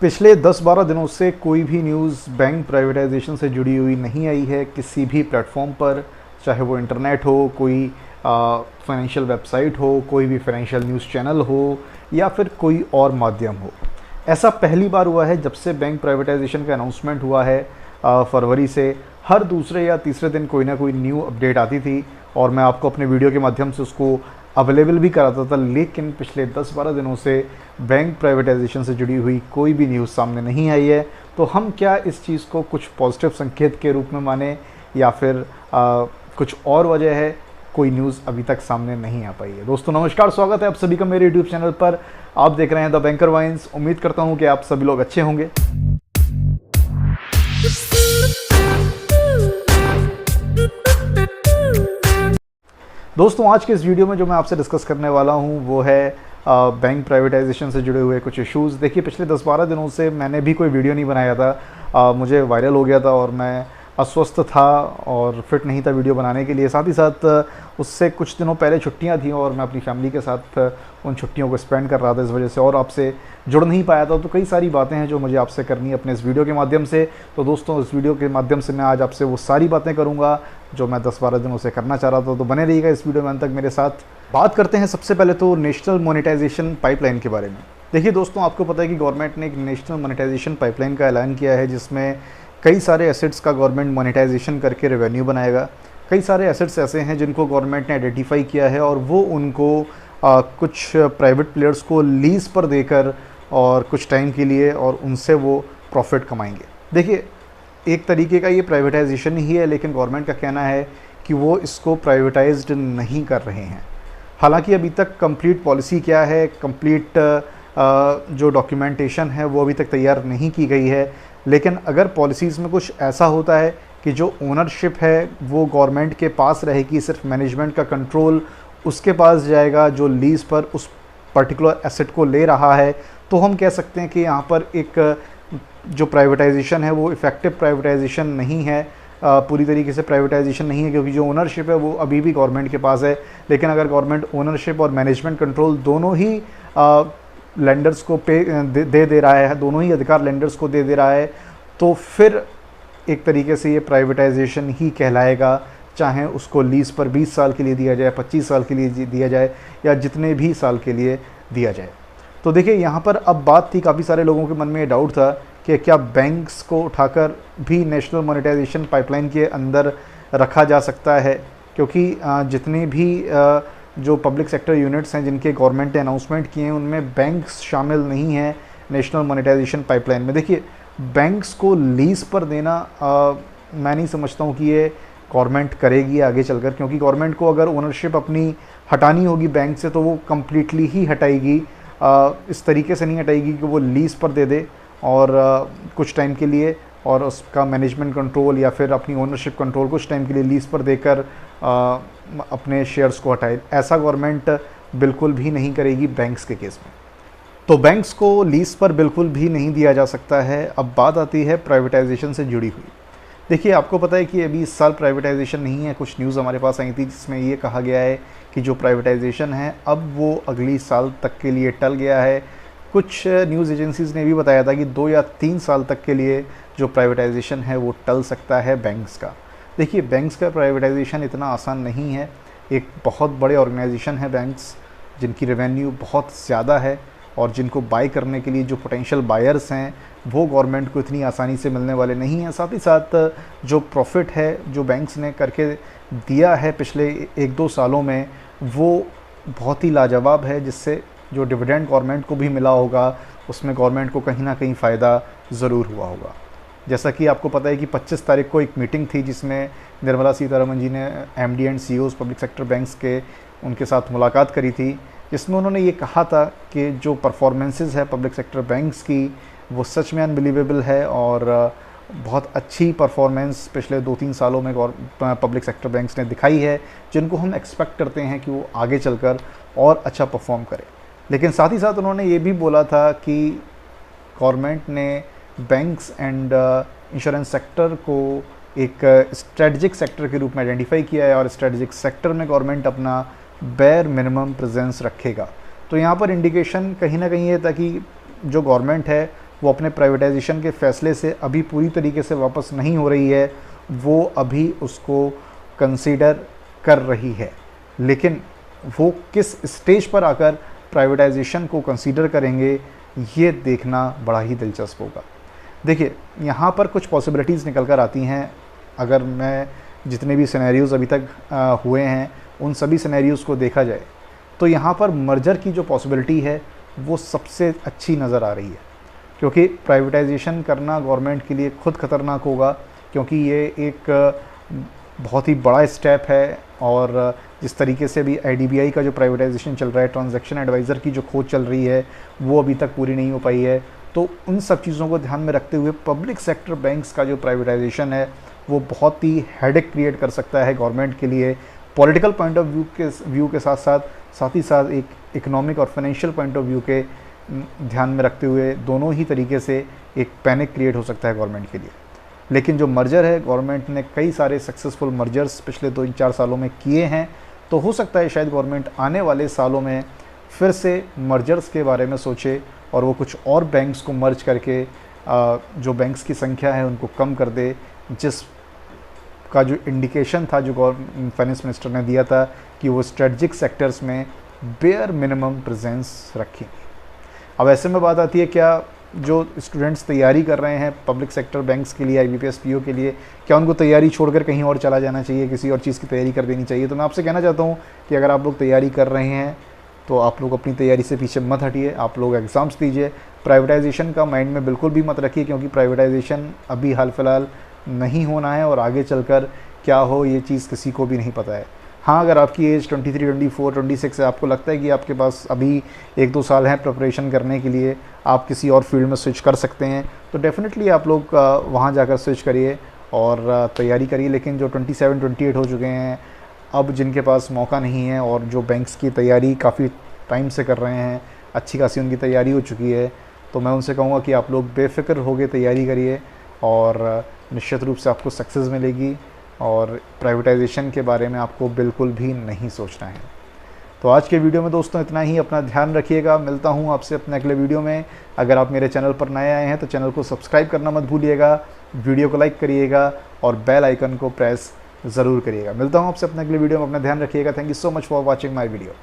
पिछले 10-12 दिनों से कोई भी न्यूज़ बैंक प्राइवेटाइजेशन से जुड़ी हुई नहीं आई है किसी भी प्लेटफॉर्म पर, चाहे वो इंटरनेट हो, कोई फाइनेंशियल वेबसाइट हो, कोई भी फाइनेंशियल न्यूज़ चैनल हो या फिर कोई और माध्यम हो। ऐसा पहली बार हुआ है जब से बैंक प्राइवेटाइजेशन का अनाउंसमेंट हुआ है। फरवरी से हर दूसरे या तीसरे दिन कोई ना कोई न्यू अपडेट आती थी और मैं आपको अपने वीडियो के माध्यम से उसको अवेलेबल भी कराता था, लेकिन पिछले 10-12 दिनों से बैंक प्राइवेटाइजेशन से जुड़ी हुई कोई भी न्यूज़ सामने नहीं आई है। तो हम क्या इस चीज़ को कुछ पॉजिटिव संकेत के रूप में माने या फिर कुछ और वजह है, कोई न्यूज़ अभी तक सामने नहीं आ पाई है। दोस्तों नमस्कार, स्वागत है आप सभी का मेरे यूट्यूब चैनल पर। आप देख रहे हैं द बैंकर वाइन्स। उम्मीद करता हूँ कि आप सभी लोग अच्छे होंगे। दोस्तों आज के इस वीडियो में जो मैं आपसे डिस्कस करने वाला हूँ वो है बैंक प्राइवेटाइजेशन से जुड़े हुए कुछ इश्यूज़। देखिए पिछले 10-12 दिनों से मैंने भी कोई वीडियो नहीं बनाया था। मुझे वायरल हो गया था और मैं अस्वस्थ था और फिट नहीं था वीडियो बनाने के लिए। साथ ही साथ उससे कुछ दिनों पहले छुट्टियां थी और मैं अपनी फैमिली के साथ उन छुट्टियों को स्पेंड कर रहा था, इस वजह से और आपसे जुड़ नहीं पाया था। तो कई सारी बातें हैं जो मुझे आपसे करनी है अपने इस वीडियो के माध्यम से। तो दोस्तों इस वीडियो के माध्यम से मैं आज आपसे वो सारी बातें करूँगा जो मैं 10-12 दिनों से करना चाह रहा था। तो बने रहिएगा इस वीडियो में अंत तक मेरे साथ। बात करते हैं सबसे पहले तो नेशनल मोनेटाइजेशन पाइपलाइन के बारे में। देखिए दोस्तों, आपको पता है कि गवर्नमेंट ने एक नेशनल मोनेटाइजेशन पाइपलाइन का ऐलान किया है जिसमें कई सारे एसेट्स का गवर्नमेंट मोनेटाइजेशन करके रेवेन्यू बनाएगा। कई सारे एसेट्स ऐसे हैं जिनको गवर्नमेंट ने आइडेंटिफाई किया है और वो उनको कुछ प्राइवेट प्लेयर्स को लीज़ पर देकर और कुछ टाइम के लिए और उनसे वो प्रॉफिट कमाएंगे। देखिए एक तरीके का ये प्राइवेटाइजेशन ही है, लेकिन गवर्नमेंट का कहना है कि वो इसको प्राइवेटाइज्ड नहीं कर रहे हैं। हालांकि अभी तक कंप्लीट पॉलिसी क्या है, कंप्लीट जो डॉक्यूमेंटेशन है वो अभी तक तैयार नहीं की गई है। लेकिन अगर पॉलिसीज़ में कुछ ऐसा होता है कि जो ओनरशिप है वो गवर्नमेंट के पास रहेगी, सिर्फ मैनेजमेंट का कंट्रोल उसके पास जाएगा जो लीज़ पर उस पर्टिकुलर एसेट को ले रहा है, तो हम कह सकते हैं कि यहाँ पर एक जो प्राइवेटाइजेशन है वो इफ़ेक्टिव प्राइवेटाइजेशन नहीं है, पूरी तरीके से प्राइवेटाइजेशन नहीं है, क्योंकि जो ओनरशिप है वो अभी भी गवर्नमेंट के पास है। लेकिन अगर गवर्नमेंट ओनरशिप और मैनेजमेंट कंट्रोल दोनों ही लेंडर्स को दे रहा है, दोनों ही अधिकार लेंडर्स को दे रहा है, तो फिर एक तरीके से ये प्राइवेटाइजेशन ही कहलाएगा, चाहे उसको लीज़ पर 20 साल के लिए दिया जाए, 25 साल के लिए दिया जाए या जितने भी साल के लिए दिया जाए। तो देखिए यहाँ पर अब बात थी, काफ़ी सारे लोगों के मन में ये डाउट था कि क्या बैंक्स को उठाकर भी नेशनल मोनेटाइजेशन पाइपलाइन के अंदर रखा जा सकता है, क्योंकि जितने भी जो पब्लिक सेक्टर यूनिट्स हैं जिनके गवर्नमेंट ने अनाउंसमेंट किए हैं उनमें बैंक्स शामिल नहीं हैं नेशनल मोनेटाइजेशन पाइपलाइन में। देखिए बैंक्स को लीज़ पर देना मैं नहीं समझता हूँ कि ये गवर्नमेंट करेगी आगे चलकर, क्योंकि गवर्नमेंट को अगर ओनरशिप अपनी हटानी होगी बैंक से तो वो कम्प्लीटली ही हटाएगी, इस तरीके से नहीं हटाएगी कि वो लीज़ पर दे दे और कुछ टाइम के लिए और उसका मैनेजमेंट कंट्रोल या फिर अपनी ओनरशिप कंट्रोल कुछ टाइम के लिए लीज़ पर देकर अपने शेयर्स को हटाए। ऐसा गवर्नमेंट बिल्कुल भी नहीं करेगी बैंक्स के केस में। तो बैंक्स को लीज़ पर बिल्कुल भी नहीं दिया जा सकता है। अब बात आती है प्राइवेटाइजेशन से जुड़ी हुई। देखिए आपको पता है कि अभी इस साल प्राइवेटाइजेशन नहीं है। कुछ न्यूज़ हमारे पास आई थी जिसमें ये कहा गया है कि जो प्राइवेटाइजेशन है अब वो अगली साल तक के लिए टल गया है। कुछ न्यूज़ एजेंसीज़ ने भी बताया था कि 2 या 3 साल तक के लिए जो प्राइवेटाइजेशन है वो टल सकता है बैंक्स का। देखिए बैंक्स का प्राइवेटाइजेशन इतना आसान नहीं है। एक बहुत बड़े ऑर्गेनाइजेशन है बैंक्स, जिनकी रेवेन्यू बहुत ज़्यादा है और जिनको बाय करने के लिए जो पोटेंशियल बायर्स हैं वो गवर्नमेंट को इतनी आसानी से मिलने वाले नहीं हैं। साथ ही साथ जो प्रॉफिट है जो बैंक्स ने करके दिया है पिछले 1-2 सालों में वो बहुत ही लाजवाब है, जिससे जो डिविडेंड गवर्नमेंट को भी मिला होगा उसमें गवर्नमेंट को कहीं ना कहीं फ़ायदा ज़रूर हुआ होगा। जैसा कि आपको पता है कि 25 तारीख को एक मीटिंग थी जिसमें निर्मला सीतारमण जी ने MD and CEOs public sector banks के उनके साथ मुलाकात करी थी, जिसमें उन्होंने ये कहा था कि जो परफॉर्मेंसेस है पब्लिक सेक्टर बैंक्स की वो सच में अनबिलीवेबल है और बहुत अच्छी परफॉर्मेंस पिछले 2-3 सालों में पब्लिक सेक्टर बैंक्स ने दिखाई है, जिनको हम एक्सपेक्ट करते हैं कि वो आगे चलकर और अच्छा परफॉर्म करें। लेकिन साथ ही साथ उन्होंने ये भी बोला था कि गवर्नमेंट ने बैंक्स एंड इंश्योरेंस सेक्टर को एक स्ट्रेटजिक सेक्टर के रूप में आइडेंटिफाई किया है और स्ट्रेटजिक सेक्टर में गवर्नमेंट अपना बेयर मिनिमम प्रेजेंस रखेगा। तो यहाँ पर इंडिकेशन कहीं ना कहीं ये था कि जो गवर्नमेंट है वो अपने प्राइवेटाइजेशन के फ़ैसले से अभी पूरी तरीके से वापस नहीं हो रही है, वो अभी उसको कंसीडर कर रही है। लेकिन वो किस स्टेज पर आकर प्राइवेटाइजेशन को कंसीडर करेंगे, ये देखना बड़ा ही दिलचस्प होगा। देखिए, यहाँ पर कुछ पॉसिबिलिटीज़ निकल कर आती हैं। अगर मैं जितने भी सिनेरियोज़ अभी तक हुए हैं उन सभी सिनेरियोज़ को देखा जाए तो यहाँ पर मर्जर की जो पॉसिबिलिटी है वो सबसे अच्छी नज़र आ रही है, क्योंकि प्राइवेटाइजेशन करना गवर्नमेंट के लिए खुद ख़तरनाक होगा, क्योंकि ये एक बहुत ही बड़ा स्टेप है। और जिस तरीके से अभी IDBI का जो प्राइवेटाइजेशन चल रहा है, ट्रांजैक्शन एडवाइज़र की जो खोज चल रही है, वो अभी तक पूरी नहीं हो पाई है। तो उन सब चीज़ों को ध्यान में रखते हुए पब्लिक सेक्टर बैंक्स का जो प्राइवेटाइजेशन है वो बहुत ही हेडेक क्रिएट कर सकता है गवर्नमेंट के लिए। पॉलिटिकल पॉइंट ऑफ व्यू के साथ ही साथ एक इकोनॉमिक और फाइनेंशियल पॉइंट ऑफ व्यू के ध्यान में रखते हुए दोनों ही तरीके से एक पैनिक क्रिएट हो सकता है गवर्नमेंट के लिए। लेकिन जो मर्जर है, गवर्नमेंट ने कई सारे सक्सेसफुल मर्जर्स पिछले 2-4 सालों में किए हैं, तो हो सकता है शायद गवर्नमेंट आने वाले सालों में फिर से मर्जर्स के बारे में सोचे और वो कुछ और बैंक्स को मर्ज करके जो बैंक्स की संख्या है उनको कम कर दे, जिस का जो इंडिकेशन था जो फाइनेंस मिनिस्टर ने दिया था कि वो स्ट्रेटजिक सेक्टर्स में बेयर मिनिमम प्रेजेंस रखेंगे। अब ऐसे में बात आती है, क्या जो स्टूडेंट्स तैयारी कर रहे हैं पब्लिक सेक्टर बैंक्स के लिए, IBPS PO के लिए, क्या उनको तैयारी छोड़कर कहीं और चला जाना चाहिए, किसी और चीज़ की तैयारी कर देनी चाहिए? तो मैं आपसे कहना चाहता हूँ कि अगर आप लोग तैयारी कर रहे हैं तो आप लोग अपनी तैयारी से पीछे मत हटिए, आप लोग एग्ज़ाम्स दीजिए। प्राइवेटाइजेशन का माइंड में बिल्कुल भी मत रखिए, क्योंकि प्राइवेटाइजेशन अभी हाल फिलहाल नहीं होना है और आगे चलकर क्या हो ये चीज़ किसी को भी नहीं पता है। हाँ, अगर आपकी एज 23, 24, 26 है, आपको लगता है कि आपके पास अभी 1-2 साल हैं प्रिपरेशन करने के लिए, आप किसी और फील्ड में स्विच कर सकते हैं, तो डेफ़िनेटली आप लोग वहाँ जाकर स्विच करिए और तैयारी करिए। लेकिन जो 27, 28 हो चुके हैं, अब जिनके पास मौका नहीं है और जो बैंक्स की तैयारी काफ़ी टाइम से कर रहे हैं, अच्छी खासी उनकी तैयारी हो चुकी है, तो मैं उनसे कहूँगा कि आप लोग बेफ़िक्र होकर तैयारी करिए और निश्चित रूप से आपको सक्सेस मिलेगी और प्राइवेटाइजेशन के बारे में आपको बिल्कुल भी नहीं सोचना है। तो आज के वीडियो में दोस्तों इतना ही। अपना ध्यान रखिएगा। मिलता हूँ आपसे अपने अगले वीडियो में। अगर आप मेरे चैनल पर नए आए हैं तो चैनल को सब्सक्राइब करना मत भूलिएगा, वीडियो को लाइक करिएगा और बेल आइकन को प्रेस ज़रूर करिएगा। मिलता हूँ आपसे अपने अगले वीडियो में। अपना ध्यान रखिएगा। Thank you so much for watching my video.